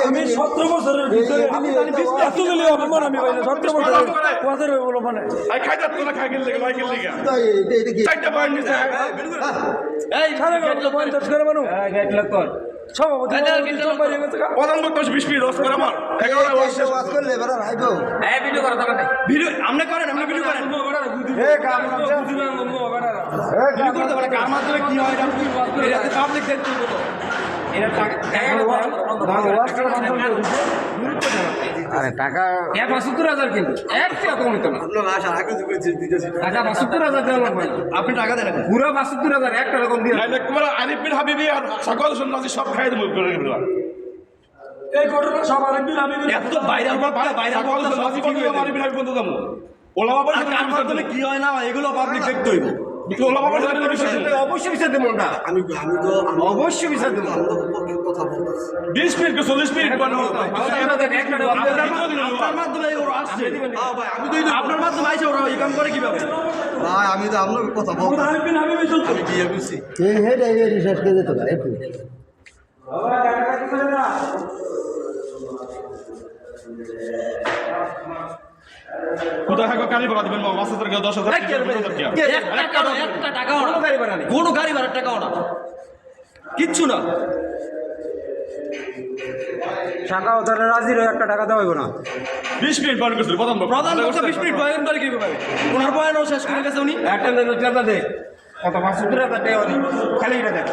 আমি 17 বছরের ভিতরে এতগুলি অপমান আমি পাই না। 17 বছরের পথের বলো মানে টাকা 75,000 কিন্তু 1 টাকা কমিত না। টাকা 75,000 দেওয়া লাগবে। আপনি টাকা দেন পুরো 75,000 1 টাকা কম দিয়ে আরিফ বিন হাবিবি আর সকল সন্ন্যাসী সব খাই দেবো এই ঘটনা সব আরেকদিন আমি এত বাইরে কি হয় না এগুলো পাবলিক দেখতে হইব অবশ্যই বিচার দেবো না। আমি তো অবশ্যই বিচার দেবো। 20 মিনিট 40 মিনিট আপনার মাধ্যমে আইসে ওরা এই কাম করে কিভাবে ভাই আমি তো আপনার কথা বলবো আমি বিয়ে করছি রিসার্চ করে দিতে পারে কোথায় গাড়ি ভাড়া দেবেন 5,000 টাকা 10,000 টাকা কোনো গাড়ি ভাড়ার টাকাও না কিচ্ছু না টাকাও তাহলে রাজি রয়ে 1 টাকা দেওয়া হইব না। 20 মিনিট বয়ান করছিল প্রধান 20 মিনিট বয়ান করে কি হবে ওনার বয়ানও শেষ করে গেছে উনি একটা টাকা দে কত 75,000 টাকা খালি এটা দেখ